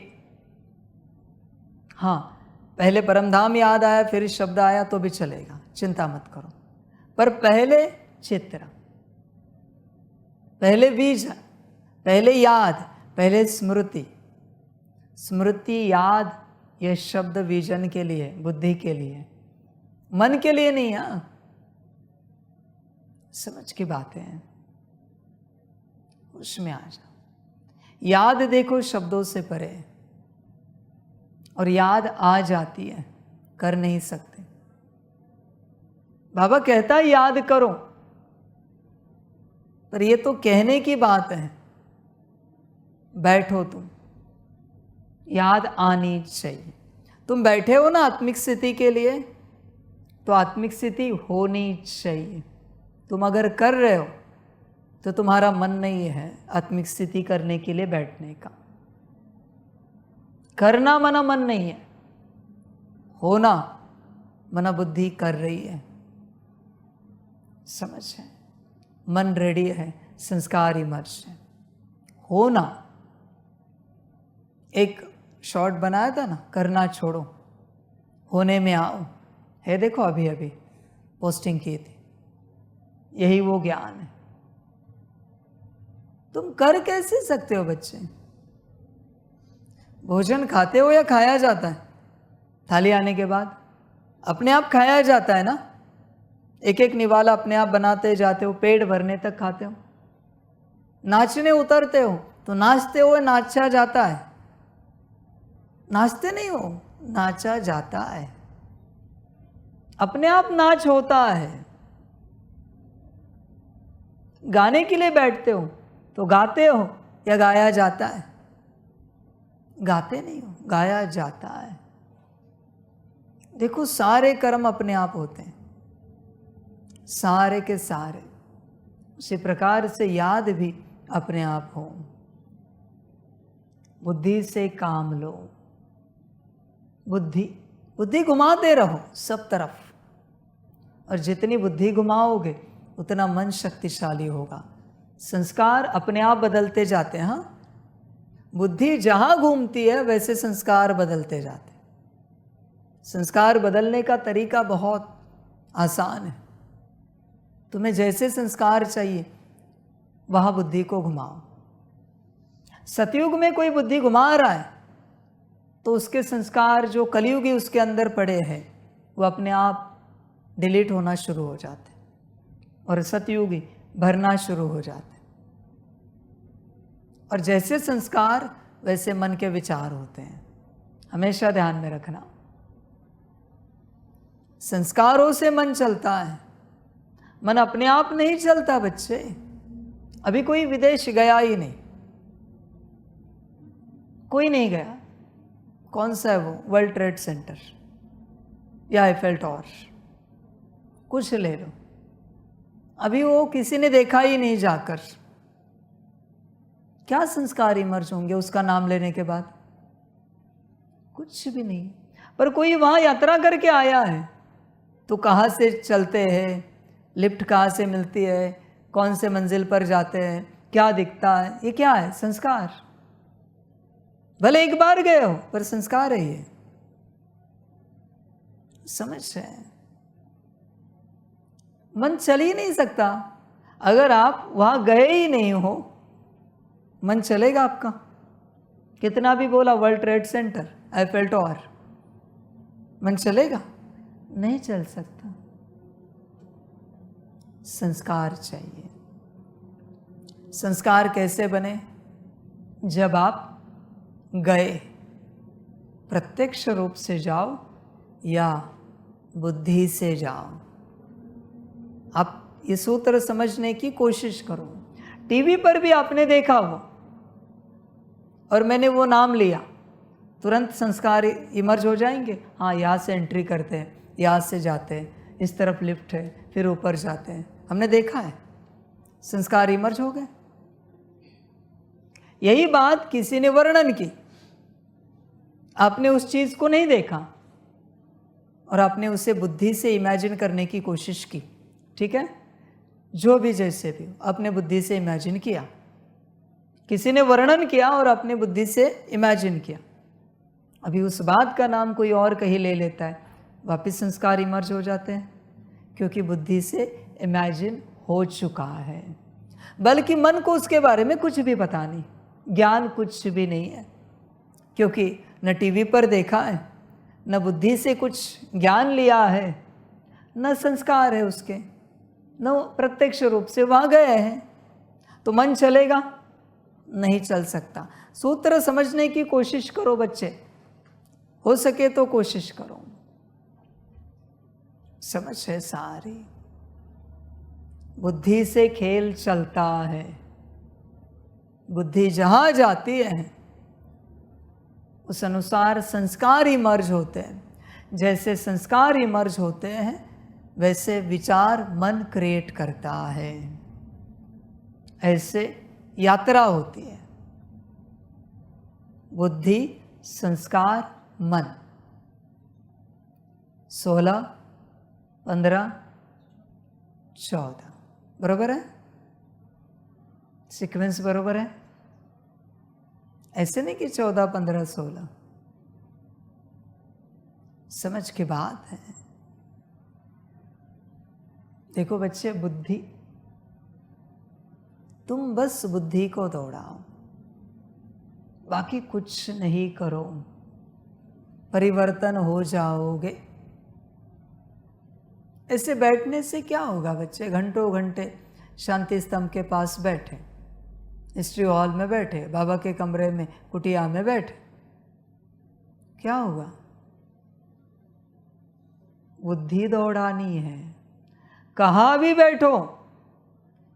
हाँ, पहले परमधाम याद आया, फिर शब्द आया तो भी चलेगा, चिंता मत करो। पर पहले चित्र, पहले बीज, पहले याद, पहले स्मृति। स्मृति, याद, ये शब्द विजन के लिए, बुद्धि के लिए, मन के लिए नहीं। है समझ की बातें हैं, उसमें आ जाओ। याद देखो शब्दों से परे, और याद आ जाती है, कर नहीं सकते। बाबा कहता है याद करो, पर ये तो कहने की बात है। बैठो तुम, याद आनी चाहिए। तुम बैठे हो ना आत्मिक स्थिति के लिए, तो आत्मिक स्थिति होनी चाहिए। तुम अगर कर रहे हो तो तुम्हारा मन नहीं है आत्मिक स्थिति करने के लिए बैठने का। करना मना मन नहीं है, होना मना बुद्धि कर रही है। समझ है? मन रेडी है, संस्कार इमर्ज है। होना, एक शॉर्ट बनाया था ना, करना छोड़ो होने में आओ, है देखो अभी अभी पोस्टिंग की थी। यही वो ज्ञान है। तुम कर कैसे सकते हो बच्चे? भोजन खाते हो या खाया जाता है? थाली आने के बाद अपने आप खाया जाता है ना। एक एक निवाला अपने आप बनाते जाते हो, पेट भरने तक खाते हो। नाचने उतरते हो तो नाचते हुए नाचा जाता है, नाचते नहीं हो, नाचा जाता है। अपने आप नाच होता है। गाने के लिए बैठते हो तो गाते हो या गाया जाता है? गाते नहीं हो, गाया जाता है। देखो, सारे कर्म अपने आप होते हैं, सारे के सारे। उसी प्रकार से याद भी अपने आप हो। बुद्धि से काम लो। बुद्धि बुद्धि घुमाते रहो सब तरफ, और जितनी बुद्धि घुमाओगे उतना मन शक्तिशाली होगा। संस्कार अपने आप बदलते जाते हैं। हाँ, बुद्धि जहां घूमती है वैसे संस्कार बदलते जाते हैं। संस्कार बदलने का तरीका बहुत आसान है। तुम्हें जैसे संस्कार चाहिए वहां बुद्धि को घुमाओ। सतयुग में कोई बुद्धि घुमा रहा है तो उसके संस्कार जो कलयुगी उसके अंदर पड़े हैं वो अपने आप डिलीट होना शुरू हो जाते हैं, और सतयुगी भरना शुरू हो जाते हैं। और जैसे संस्कार वैसे मन के विचार होते हैं। हमेशा ध्यान में रखना, संस्कारों से मन चलता है, मन अपने आप नहीं चलता बच्चे। अभी कोई विदेश गया ही नहीं, कोई नहीं गया। कौन सा है वो? वर्ल्ड ट्रेड सेंटर या आईफेल टावर, कुछ ले लो। अभी वो किसी ने देखा ही नहीं जाकर। क्या संस्कार इमर्ज होंगे उसका नाम लेने के बाद? कुछ भी नहीं। पर कोई वहां यात्रा करके आया है तो कहाँ से चलते हैं, लिफ्ट कहाँ से मिलती है, कौन से मंजिल पर जाते हैं, क्या दिखता है, ये क्या है? संस्कार। भले एक बार गए हो पर संस्कार है ये। समझ है? मन चल ही नहीं सकता अगर आप वहां गए ही नहीं हो। मन चलेगा आपका? कितना भी बोला world trade centre, FL tower, मन चलेगा? नहीं चल सकता। संस्कार चाहिए। संस्कार कैसे बने? जब आप गए, प्रत्यक्ष रूप से जाओ या बुद्धि से जाओ। आप ये सूत्र समझने की कोशिश करो। टीवी पर भी आपने देखा हो और मैंने वो नाम लिया, तुरंत संस्कार इमर्ज हो जाएंगे। हाँ, यहाँ से एंट्री करते हैं, यहाँ से जाते हैं, इस तरफ लिफ्ट है, फिर ऊपर जाते हैं। हमने देखा है, संस्कार इमर्ज हो गए। यही बात किसी ने वर्णन की, आपने उस चीज को नहीं देखा और आपने उसे बुद्धि से इमेजिन करने की कोशिश की। ठीक है, जो भी जैसे भी आपने बुद्धि से इमेजिन किया, किसी ने वर्णन किया और आपने बुद्धि से इमेजिन किया। अभी उस बात का नाम कोई और कहीं ले लेता है, वापस संस्कार इमर्ज हो जाते हैं, क्योंकि बुद्धि से इमेजिन हो चुका है। बल्कि मन को उसके बारे में कुछ भी पता नहीं, ज्ञान कुछ भी नहीं है, क्योंकि न टीवी पर देखा है, न बुद्धि से कुछ ज्ञान लिया है, न संस्कार है उसके, न प्रत्यक्ष रूप से वहाँ गए हैं। तो मन चलेगा? नहीं चल सकता। सूत्र समझने की कोशिश करो बच्चे, हो सके तो कोशिश करो। समझ है सारी। बुद्धि से खेल चलता है। बुद्धि जहाँ जाती है उस अनुसार संस्कार इमर्ज होते हैं। जैसे संस्कार इमर्ज होते हैं वैसे विचार मन क्रिएट करता है। ऐसे यात्रा होती है, बुद्धि, संस्कार, मन। 16, 15, 14 बरोबर है? सीक्वेंस बरोबर है? ऐसे नहीं कि 14, 15, 16। समझ की बात है। देखो बच्चे, बुद्धि, तुम बस बुद्धि को दौड़ाओ, बाकी कुछ नहीं करो, परिवर्तन हो जाओगे। ऐसे बैठने से क्या होगा बच्चे? घंटों घंटे शांति स्तंभ के पास बैठे, हिस्ट्री हॉल में बैठे, बाबा के कमरे में, कुटिया में बैठे, क्या होगा? बुद्धि दौड़ानी है। कहाँ भी बैठो,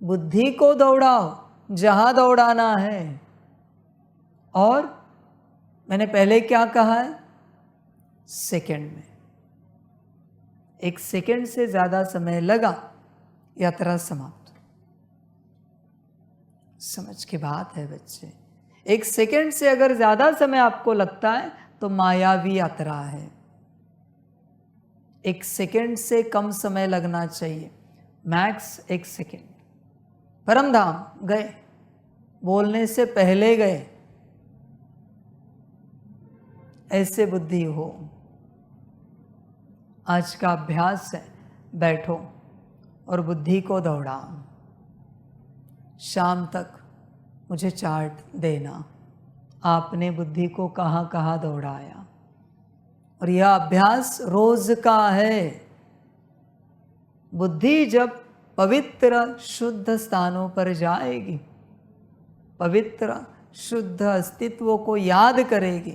बुद्धि को दौड़ाओ जहां दौड़ाना है। और मैंने पहले क्या कहा है? सेकंड में। 1 सेकंड से ज्यादा समय लगा, यात्रा समाप्त। समझ की बात है बच्चे। 1 सेकंड से अगर ज्यादा समय आपको लगता है तो मायावी यात्रा है। 1 सेकंड से कम समय लगना चाहिए, मैक्स 1 सेकंड। परमधाम गए, बोलने से पहले गए, ऐसे बुद्धि हो। आज का अभ्यास है, बैठो और बुद्धि को दौड़ाओ। शाम तक मुझे चार्ट देना, आपने बुद्धि को कहाँ कहाँ दौड़ाया। और यह अभ्यास रोज का है। बुद्धि जब पवित्र शुद्ध स्थानों पर जाएगी, पवित्र शुद्ध अस्तित्व को याद करेगी,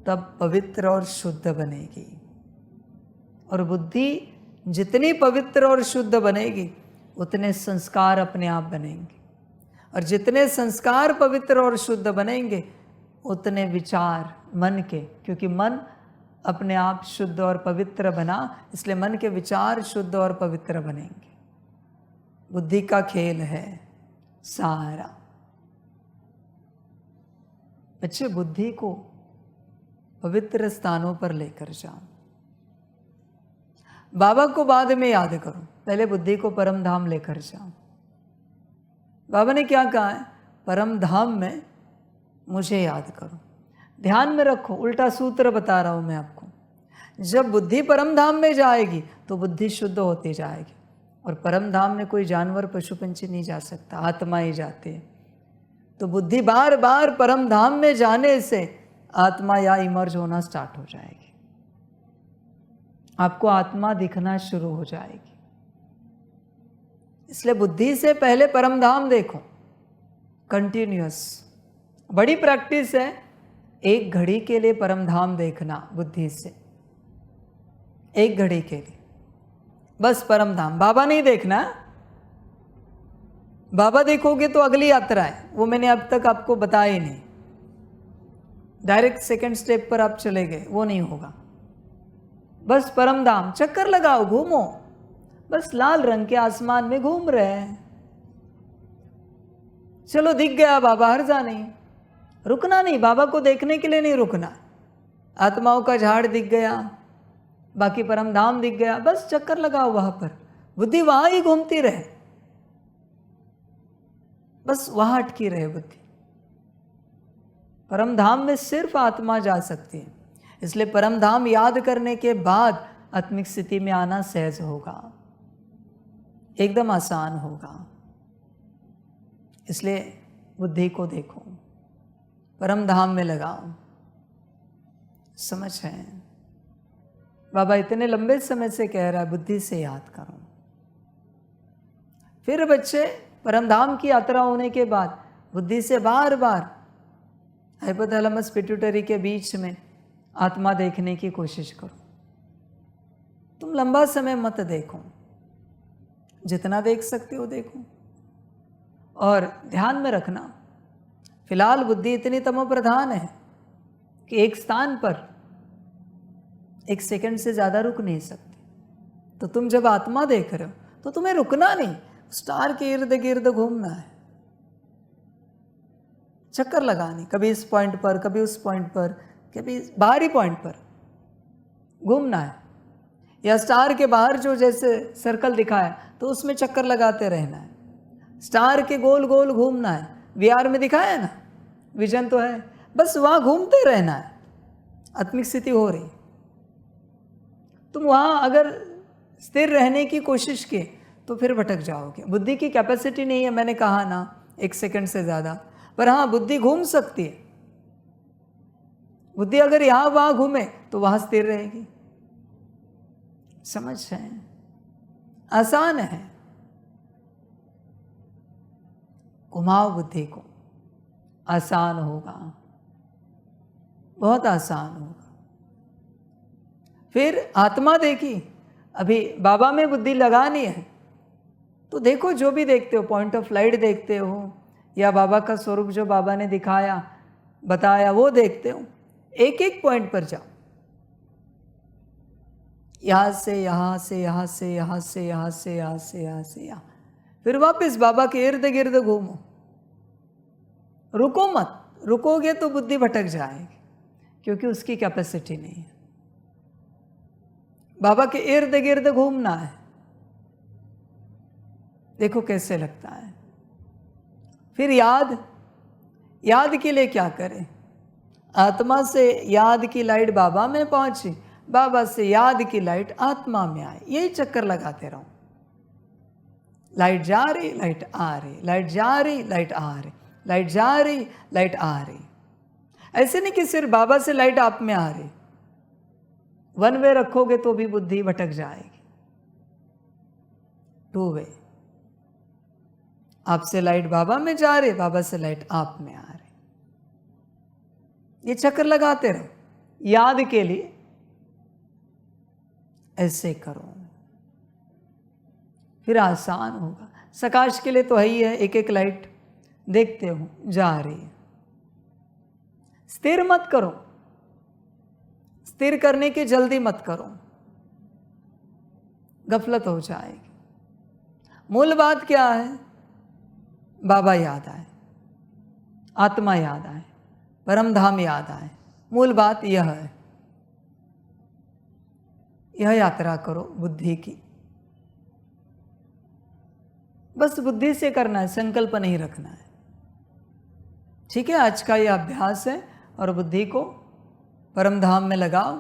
तब पवित्र और शुद्ध बनेगी। और बुद्धि जितनी पवित्र और शुद्ध बनेगी उतने संस्कार अपने आप बनेंगे, और जितने संस्कार पवित्र और शुद्ध बनेंगे उतने विचार मन के, क्योंकि मन अपने आप शुद्ध और पवित्र बना, इसलिए मन के विचार शुद्ध और पवित्र बनेंगे। बुद्धि का खेल है सारा। बच्चे, बुद्धि को पवित्र स्थानों पर लेकर जाओ। बाबा को बाद में याद करो, पहले बुद्धि को परम धाम लेकर जाओ। बाबा ने क्या कहा है? परम धाम में मुझे याद करो। ध्यान में रखो, उल्टा सूत्र बता रहा हूं मैं आपको। जब बुद्धि परम धाम में जाएगी तो बुद्धि शुद्ध होती जाएगी, और परम धाम में कोई जानवर पशु पंछी नहीं जा सकता, आत्मा ही जाती है। तो बुद्धि बार बार परम धाम में जाने से आत्मा या इमर्ज होना स्टार्ट हो जाएगी, आपको आत्मा दिखना शुरू हो जाएगी। इसलिए बुद्धि से पहले परम धाम देखो, कंटिन्यूअस। बड़ी प्रैक्टिस है 1 घड़ी के लिए परम धाम देखना बुद्धि से, 1 घड़ी के लिए बस परम धाम। बाबा नहीं देखना, बाबा देखोगे तो अगली यात्रा है, वो मैंने अब तक आपको बताया ही नहीं। डायरेक्ट सेकंड स्टेप पर आप चले गए, वो नहीं होगा। बस परम धाम चक्कर लगाओ, घूमो, बस लाल रंग के आसमान में घूम रहे हैं। चलो दिख गया बाबा, हर्जा नहीं, रुकना नहीं, बाबा को देखने के लिए नहीं रुकना। आत्माओं का झाड़ दिख गया, बाकी परम धाम दिख गया, बस चक्कर लगाओ वहां पर, बुद्धि वहां ही घूमती रहे, बस वहां अटकी रहे बुद्धि। परम धाम में सिर्फ आत्मा जा सकती है, इसलिए परम धाम याद करने के बाद आत्मिक स्थिति में आना सहज होगा, एकदम आसान होगा। इसलिए बुद्धि को देखो, परम धाम में लगाओ। समझ है? बाबा इतने लंबे समय से कह रहा है बुद्धि से याद करो। फिर बच्चे परम धाम की यात्रा होने के बाद बुद्धि से बार बार हाइपोथैलेमस पिट्यूटरी के बीच में आत्मा देखने की कोशिश करो। तुम लंबा समय मत देखो, जितना देख सकते हो देखो। और ध्यान में रखना, फिलहाल बुद्धि इतनी तमो प्रधान है कि एक स्थान पर 1 सेकंड से ज़्यादा रुक नहीं सकती। तो तुम जब आत्मा देख रहे हो तो तुम्हें रुकना नहीं, स्टार के इर्द गिर्द घूमना है, चक्कर लगाने, कभी इस पॉइंट पर, कभी उस पॉइंट पर, कभी बाहरी पॉइंट पर घूमना है। या स्टार के बाहर जो जैसे सर्कल दिखाया तो उसमें चक्कर लगाते रहना है, स्टार के गोल गोल घूमना है। वीआर में दिखाया है ना, विजन तो है, बस वहाँ घूमते रहना है, आत्मिक स्थिति हो रही। तुम वहाँ अगर स्थिर रहने की कोशिश की तो फिर भटक जाओगे। बुद्धि की कैपेसिटी नहीं है, मैंने कहा ना, 1 सेकंड से ज़्यादा, पर हाँ बुद्धि घूम सकती है। बुद्धि अगर यहाँ वहाँ घूमे तो वहाँ स्थिर रहेगी। समझ है? आसान है, घुमाओ बुद्धि को, आसान होगा, बहुत आसान होगा। फिर आत्मा देखी, अभी बाबा में बुद्धि लगानी है तो देखो, जो भी देखते हो, पॉइंट ऑफ लाइट देखते हो या बाबा का स्वरूप जो बाबा ने दिखाया बताया वो देखते हो, एक एक पॉइंट पर जाओ, यहाँ से यहाँ से यहाँ से यहाँ से यहाँ से यहाँ से यहाँ से यहाँ, फिर वापस बाबा के इर्द गिर्द घूमो, रुको मत। रुकोगे तो बुद्धि भटक जाएगी, क्योंकि उसकी कैपेसिटी नहीं है। बाबा के इर्द गिर्द घूमना है, देखो कैसे लगता है। फिर याद, याद के लिए क्या करें? आत्मा से याद की लाइट बाबा में पहुंची, बाबा से याद की लाइट आत्मा में आए, यही चक्कर लगाते रहो। लाइट जा रही, लाइट आ रही, लाइट जा रही, लाइट आ रही, लाइट जा रही, लाइट आ रही। ऐसे नहीं कि सिर्फ बाबा से लाइट आप में आ रही, 1 वे रखोगे तो भी बुद्धि भटक जाएगी। 2 वे, आपसे लाइट बाबा में जा रही, बाबा से लाइट आप में आ रही। ये चक्कर लगाते रहो। याद के लिए ऐसे करो, फिर आसान होगा। सकाश के लिए तो है ही है, एक एक लाइट देखते हो जा रही है। स्थिर मत करो, स्थिर करने की जल्दी मत करो, गफलत हो जाएगी। मूल बात क्या है? बाबा याद आए, आत्मा याद आए, परम धाम याद आए। मूल बात यह है, यह यात्रा करो बुद्धि की। बस बुद्धि से करना है, संकल्प नहीं रखना है। ठीक है, आज का यह अभ्यास है। और बुद्धि को परम धाम में लगाओ,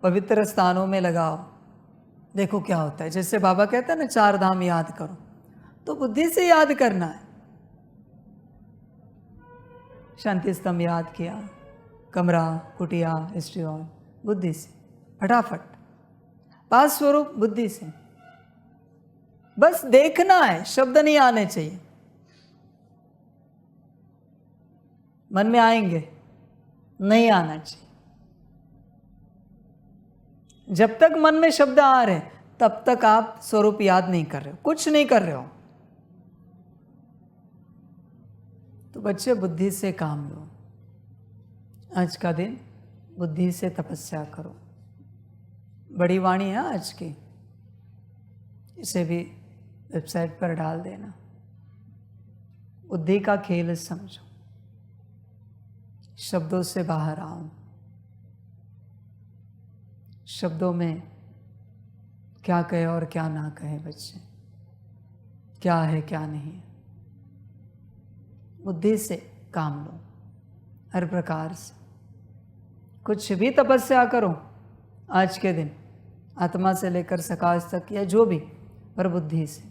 पवित्र स्थानों में लगाओ, देखो क्या होता है। जैसे बाबा कहता है ना, 4 धाम याद करो, तो बुद्धि से याद करना है। शांति स्तंभ याद किया, कमरा, कुटिया, हिस्ट्री हॉल, बुद्धि से फटाफट, पास स्वरूप बुद्धि से। बस देखना है, शब्द नहीं आने चाहिए। मन में आएंगे, नहीं आना चाहिए। जब तक मन में शब्द आ रहे तब तक आप स्वरूप याद नहीं कर रहे हो, कुछ नहीं कर रहे हो। तो बच्चे बुद्धि से काम लो। आज का दिन बुद्धि से तपस्या करो। बड़ी वाणी है आज की, इसे भी वेबसाइट पर डाल देना। बुद्धि का खेल समझो, शब्दों से बाहर आओ। शब्दों में क्या कहे और क्या ना कहे बच्चे, क्या है क्या नहीं है। बुद्धि से काम लो, हर प्रकार से कुछ भी तपस्या करो आज के दिन, आत्मा से लेकर सकाश तक या जो भी, पर बुद्धि से।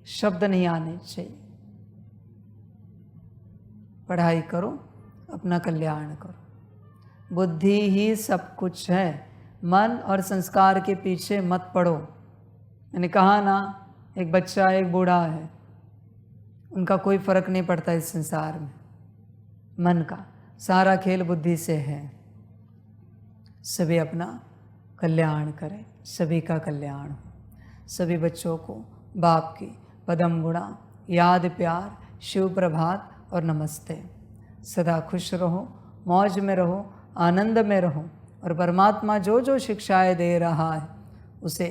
शब्द नहीं आने चाहिए। पढ़ाई करो, अपना कल्याण करो। बुद्धि ही सब कुछ है, मन और संस्कार के पीछे मत पड़ो। मैंने कहा ना, एक बच्चा एक बूढ़ा है, उनका कोई फर्क नहीं पड़ता इस संसार में। मन का सारा खेल बुद्धि से है। सभी अपना कल्याण करें, सभी का कल्याण हो। सभी बच्चों को बाप की पदम गुणा, याद, प्यार, शिव प्रभात और नमस्ते। सदा खुश रहो, मौज में रहो, आनंद में रहो, और परमात्मा जो जो शिक्षाएं दे रहा है उसे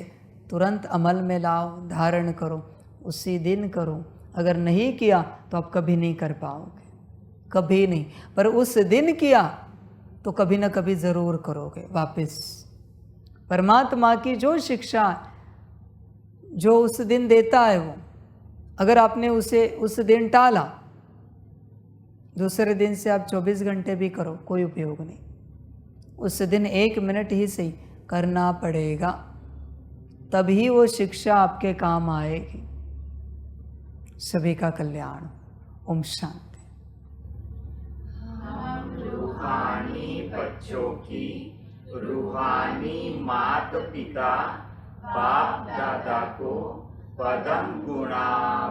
तुरंत अमल में लाओ, धारण करो, उसी दिन करो। अगर नहीं किया तो आप कभी नहीं कर पाओगे, कभी नहीं। पर उस दिन किया तो कभी ना कभी ज़रूर करोगे वापस। परमात्मा की जो शिक्षा जो उस दिन देता है वो, अगर आपने उसे उस दिन टाला, दूसरे दिन से आप 24 घंटे भी करो, कोई उपयोग नहीं। उस दिन 1 मिनट ही सही करना पड़ेगा, तभी वो शिक्षा आपके काम आएगी। सभी का कल्याण। ओम शांति। हम रूहानी बच्चों की रूहानी माता पिता बाप दादा को पदम गुणा,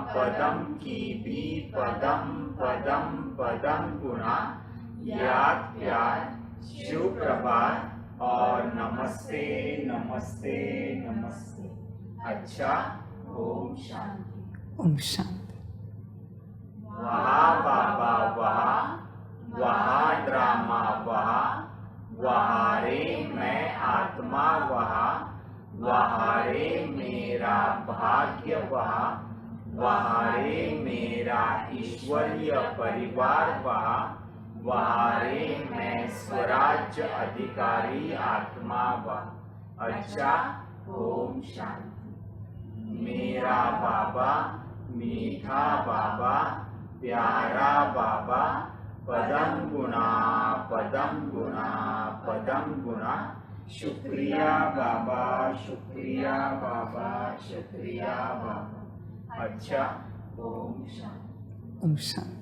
पदम की भी पदम पदम पदम गुणा, याद प्यार, शिव प्रभात और नमस्ते नमस्ते नमस्ते। अच्छा, ओम शांति। ओम शांति। वहाँ बाबा वहाँ, वहाँ ड्रामा वहाँ, वहाँ रे मैं आत्मा वहाँ, वहाँ रे मेरा भाग्य वहाँ, वहाँ रे मेरा ईश्वरीय परिवार वहाँ, वहाँ रे मैं स्वराज्य अधिकारी आत्मा वहाँ। अच्छा, ओम शांति। मेरा बाबा, मीठा बाबा, प्यारा बाबा, पदम गुणा, पदम गुणा, पदम गुणा। शुक्रिया बाबा, शुक्रिया बाबा, शुक्रिया बाबा। अच्छा, ओम शांति। ओम शांति।